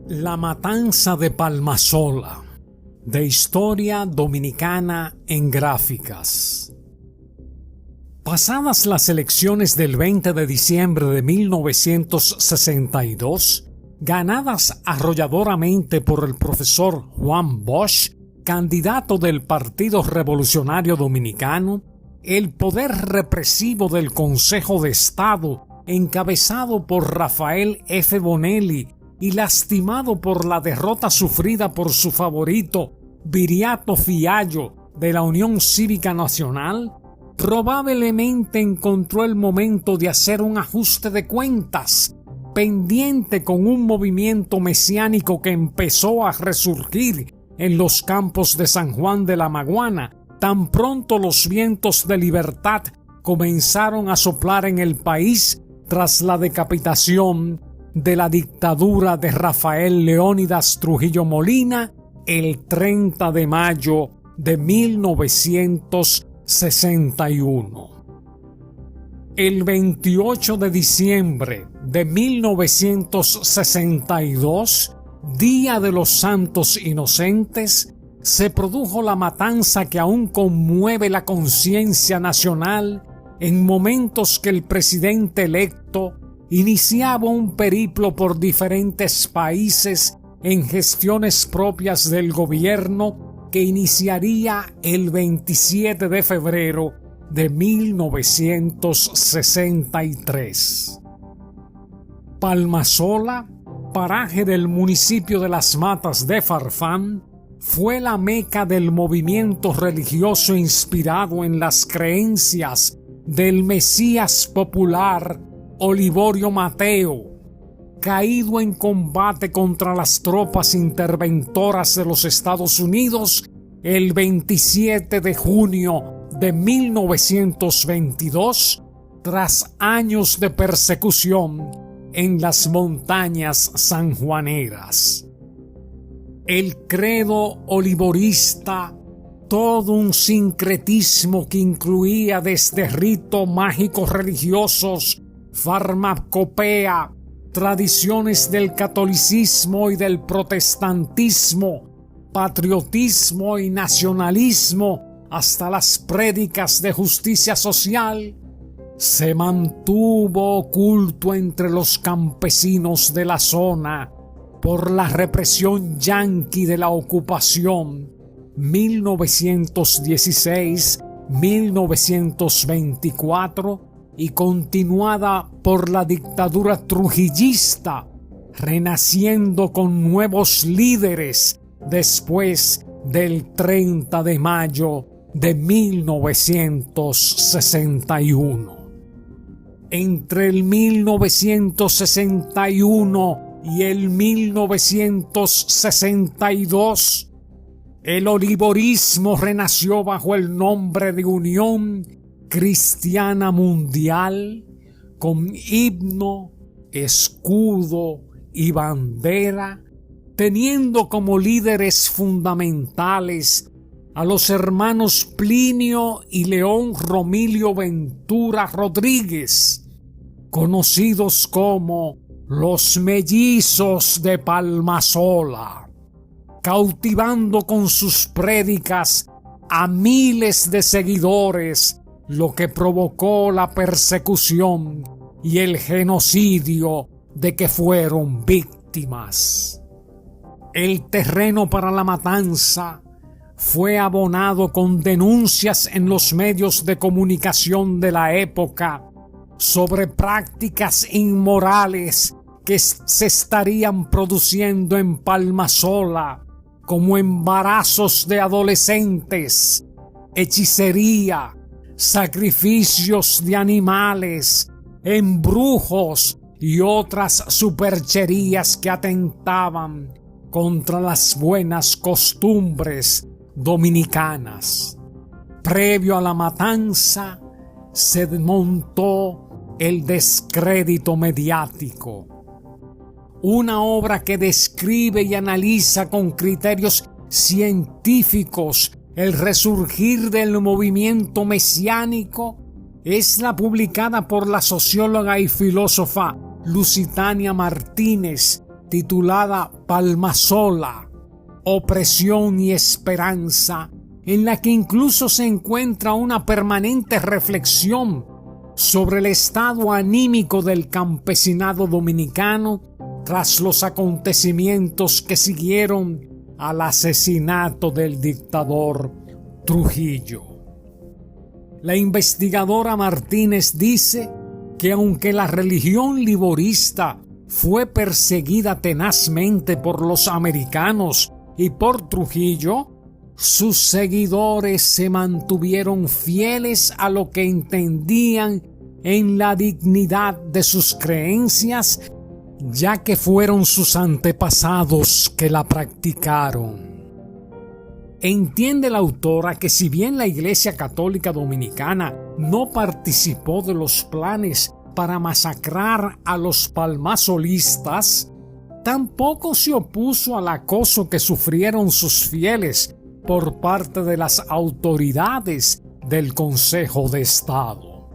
La matanza de Palmasola, de Historia Dominicana en Gráficas. Pasadas las elecciones del 20 de diciembre de 1962, ganadas arrolladoramente por el profesor Juan Bosch, candidato del Partido Revolucionario Dominicano, el poder represivo del Consejo de Estado, encabezado por Rafael F. Bonelli, y lastimado por la derrota sufrida por su favorito, Viriato Fiallo, de la Unión Cívica Nacional, probablemente encontró el momento de hacer un ajuste de cuentas, pendiente con un movimiento mesiánico que empezó a resurgir en los campos de San Juan de la Maguana, tan pronto los vientos de libertad comenzaron a soplar en el país tras la decapitación de la dictadura de Rafael Leónidas Trujillo Molina el 30 de mayo de 1961. El 28 de diciembre de 1962, Día de los Santos Inocentes, se produjo la matanza que aún conmueve la conciencia nacional en momentos que el presidente electo iniciaba un periplo por diferentes países en gestiones propias del gobierno que iniciaría el 27 de febrero de 1963. Palmasola, paraje del municipio de Las Matas de Farfán, fue la meca del movimiento religioso inspirado en las creencias del Mesías popular Olivorio Mateo, caído en combate contra las tropas interventoras de los Estados Unidos el 27 de junio de 1922, tras años de persecución en las montañas sanjuaneras. El credo olivorista, todo un sincretismo que incluía desde ritos mágicos religiosos, farmacopea, tradiciones del catolicismo y del protestantismo, patriotismo y nacionalismo, hasta las prédicas de justicia social, se mantuvo oculto entre los campesinos de la zona por la represión yanqui de la ocupación 1916-1924 y continuada por la dictadura trujillista, renaciendo con nuevos líderes después del 30 de mayo de 1961. Entre el 1961 y el 1962, el olivorismo renació bajo el nombre de Unión Cristiana Mundial, con himno, escudo y bandera, teniendo como líderes fundamentales a los hermanos Plinio y León Romilio Ventura Rodríguez, conocidos como los mellizos de Palmasola, cautivando con sus prédicas a miles de seguidores, lo que provocó la persecución y el genocidio de que fueron víctimas. El terreno para la matanza fue abonado con denuncias en los medios de comunicación de la época sobre prácticas inmorales que se estarían produciendo en Palmasola, como embarazos de adolescentes, hechicería, sacrificios de animales, embrujos y otras supercherías que atentaban contra las buenas costumbres dominicanas. Previo a la matanza, se montó el descrédito mediático, una obra que describe y analiza con criterios científicos el resurgir del movimiento mesiánico, es la publicada por la socióloga y filósofa Lusitania Martínez titulada Palmasola, Opresión y Esperanza, en la que incluso se encuentra una permanente reflexión sobre el estado anímico del campesinado dominicano tras los acontecimientos que siguieron al asesinato del dictador Trujillo. La investigadora Martínez dice que aunque la religión liborista fue perseguida tenazmente por los americanos y por Trujillo, sus seguidores se mantuvieron fieles a lo que entendían en la dignidad de sus creencias, ya que fueron sus antepasados que la practicaron. Entiende la autora que si bien la Iglesia Católica Dominicana no participó de los planes para masacrar a los palmasolistas, tampoco se opuso al acoso que sufrieron sus fieles por parte de las autoridades del Consejo de Estado.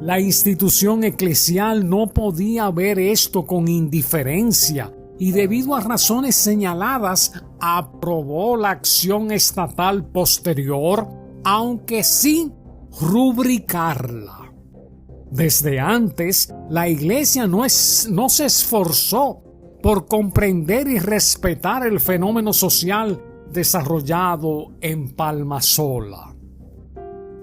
La institución eclesial no podía ver esto con indiferencia y debido a razones señaladas aprobó la acción estatal posterior, aunque sin rubricarla. Desde antes, la Iglesia no se esforzó por comprender y respetar el fenómeno social desarrollado en Palmasola.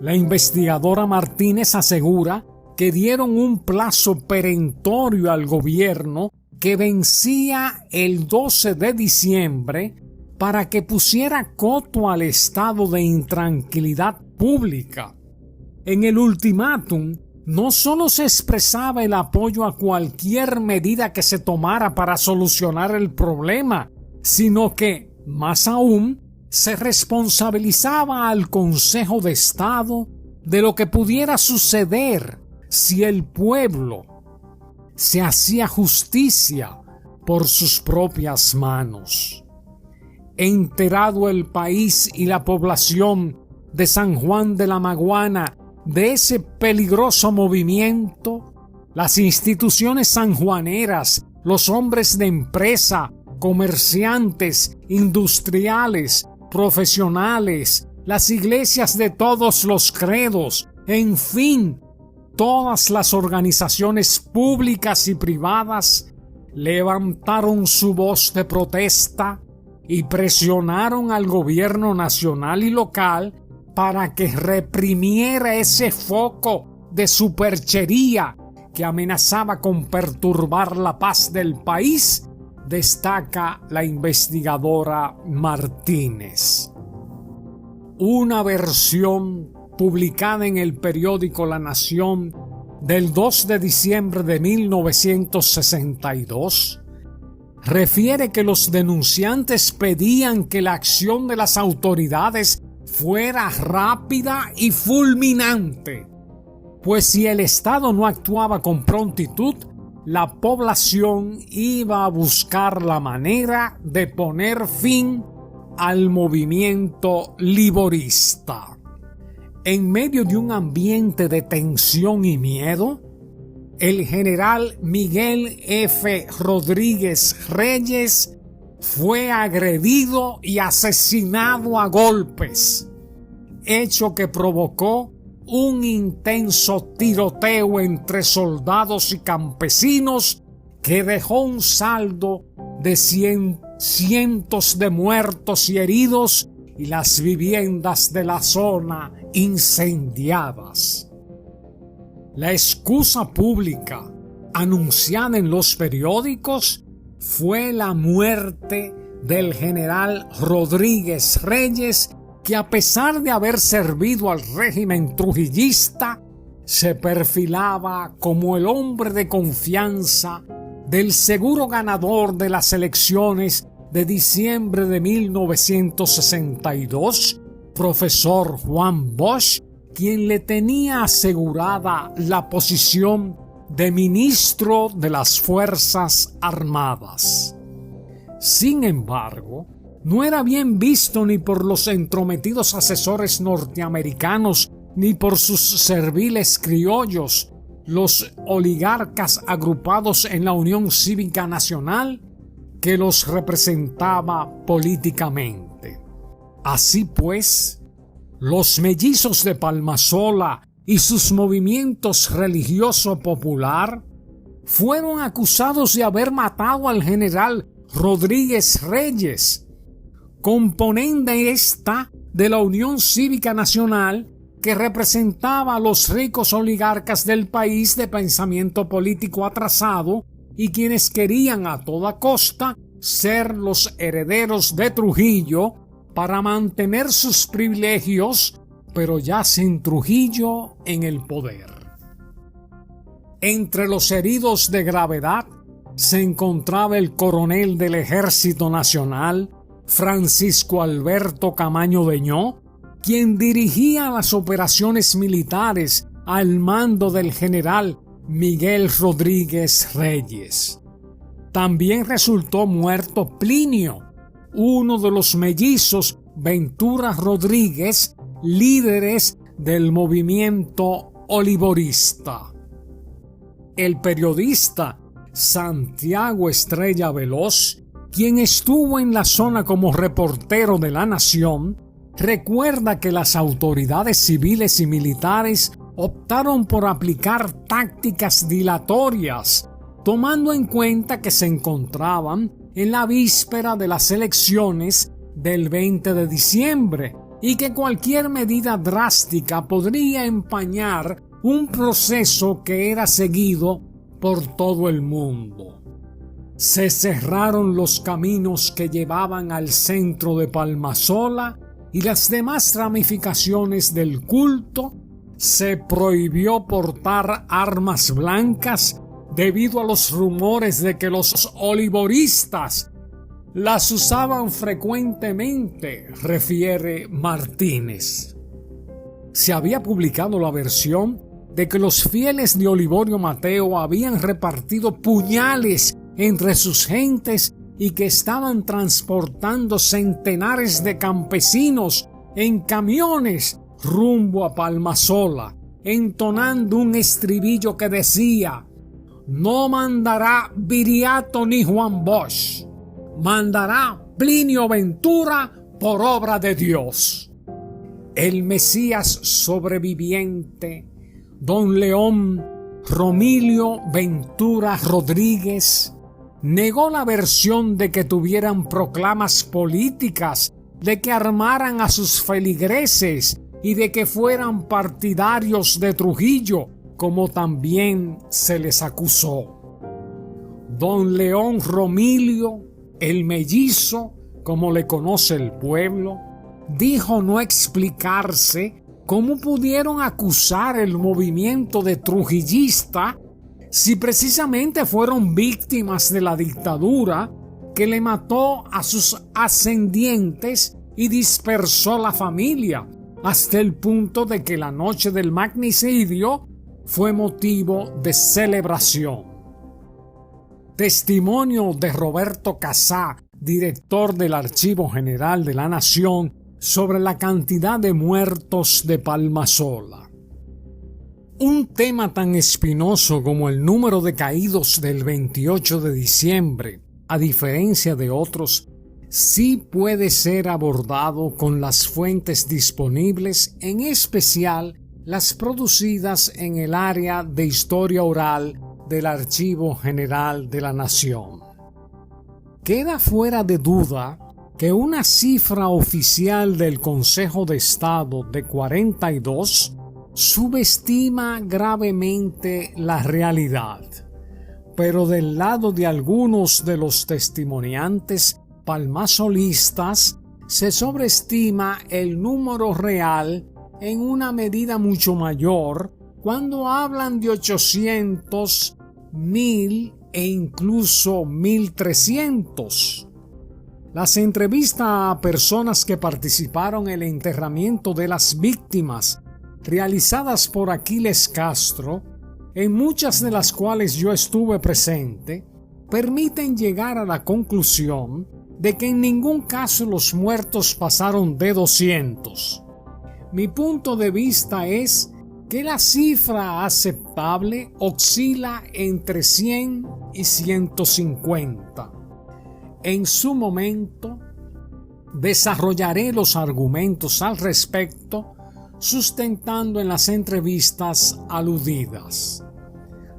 La investigadora Martínez asegura que dieron un plazo perentorio al gobierno que vencía el 12 de diciembre para que pusiera coto al estado de intranquilidad pública. En el ultimátum no solo se expresaba el apoyo a cualquier medida que se tomara para solucionar el problema, sino que, más aún, se responsabilizaba al Consejo de Estado de lo que pudiera suceder si el pueblo se hacía justicia por sus propias manos. Enterado el país y la población de San Juan de la Maguana de ese peligroso movimiento, las instituciones sanjuaneras, los hombres de empresa, comerciantes, industriales, profesionales, las iglesias de todos los credos, en fin, todas las organizaciones públicas y privadas levantaron su voz de protesta y presionaron al gobierno nacional y local para que reprimiera ese foco de superchería que amenazaba con perturbar la paz del país, destaca la investigadora Martínez. Una versión publicada en el periódico La Nación del 2 de diciembre de 1962, refiere que los denunciantes pedían que la acción de las autoridades fuera rápida y fulminante, pues si el Estado no actuaba con prontitud, la población iba a buscar la manera de poner fin al movimiento liborista. En medio de un ambiente de tensión y miedo, el general Miguel F. Rodríguez Reyes fue agredido y asesinado a golpes, hecho que provocó un intenso tiroteo entre soldados y campesinos que dejó un saldo de cientos de muertos y heridos y las viviendas de la zona incendiadas. La excusa pública anunciada en los periódicos fue la muerte del general Rodríguez Reyes, que a pesar de haber servido al régimen trujillista, se perfilaba como el hombre de confianza del seguro ganador de las elecciones de diciembre de 1962, profesor Juan Bosch, quien le tenía asegurada la posición de ministro de las Fuerzas Armadas. Sin embargo, no era bien visto ni por los entrometidos asesores norteamericanos ni por sus serviles criollos, los oligarcas agrupados en la Unión Cívica Nacional, que los representaba políticamente. Así pues, los mellizos de Palmasola y sus movimientos religioso popular fueron acusados de haber matado al general Rodríguez Reyes, componente de la Unión Cívica Nacional que representaba a los ricos oligarcas del país de pensamiento político atrasado y quienes querían a toda costa ser los herederos de Trujillo para mantener sus privilegios, pero ya sin Trujillo en el poder. Entre los heridos de gravedad se encontraba el coronel del Ejército Nacional, Francisco Alberto Camaño Deñó, quien dirigía las operaciones militares al mando del general Miguel Rodríguez Reyes. También resultó muerto Plinio, uno de los mellizos Ventura Rodríguez, líderes del movimiento olivorista. El periodista Santiago Estrella Veloz, quien estuvo en la zona como reportero de La Nación, recuerda que las autoridades civiles y militares optaron por aplicar tácticas dilatorias, tomando en cuenta que se encontraban en la víspera de las elecciones del 20 de diciembre y que cualquier medida drástica podría empañar un proceso que era seguido por todo el mundo. Se cerraron los caminos que llevaban al centro de Palmasola y las demás ramificaciones del culto. Se prohibió portar armas blancas debido a los rumores de que los olivoristas las usaban frecuentemente, refiere Martínez. Se había publicado la versión de que los fieles de Olivorio Mateo habían repartido puñales entre sus gentes y que estaban transportando centenares de campesinos en camiones rumbo a Palmasola, entonando un estribillo que decía: no mandará Viriato ni Juan Bosch, mandará Plinio Ventura por obra de Dios. El Mesías sobreviviente, don León Romilio Ventura Rodríguez, negó la versión de que tuvieran proclamas políticas, de que armaran a sus feligreses y de que fueran partidarios de Trujillo, como también se les acusó. Don León Romilio, el mellizo, como le conoce el pueblo, dijo no explicarse cómo pudieron acusar el movimiento de trujillista si precisamente fueron víctimas de la dictadura que le mató a sus ascendientes y dispersó la familia, hasta el punto de que la noche del magnicidio fue motivo de celebración. Testimonio de Roberto Casá, director del Archivo General de la Nación, sobre la cantidad de muertos de Palmasola. Un tema tan espinoso como el número de caídos del 28 de diciembre, a diferencia de otros, sí puede ser abordado con las fuentes disponibles, en especial las producidas en el área de historia oral del Archivo General de la Nación. Queda fuera de duda que una cifra oficial del Consejo de Estado de 42 subestima gravemente la realidad, pero del lado de algunos de los testimoniantes palmasolistas se sobreestima el número real en una medida mucho mayor cuando hablan de 800, 1000 e incluso 1300. Las entrevistas a personas que participaron en el enterramiento de las víctimas realizadas por Aquiles Castro, en muchas de las cuales yo estuve presente, permiten llegar a la conclusión de que en ningún caso los muertos pasaron de 200. Mi punto de vista es que la cifra aceptable oscila entre 100 y 150. En su momento, desarrollaré los argumentos al respecto, sustentando en las entrevistas aludidas.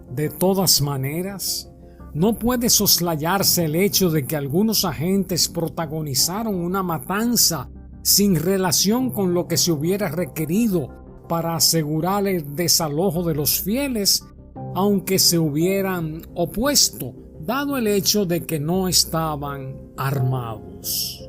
De todas maneras, no puede soslayarse el hecho de que algunos agentes protagonizaron una matanza sin relación con lo que se hubiera requerido para asegurar el desalojo de los fieles, aunque se hubieran opuesto, dado el hecho de que no estaban armados.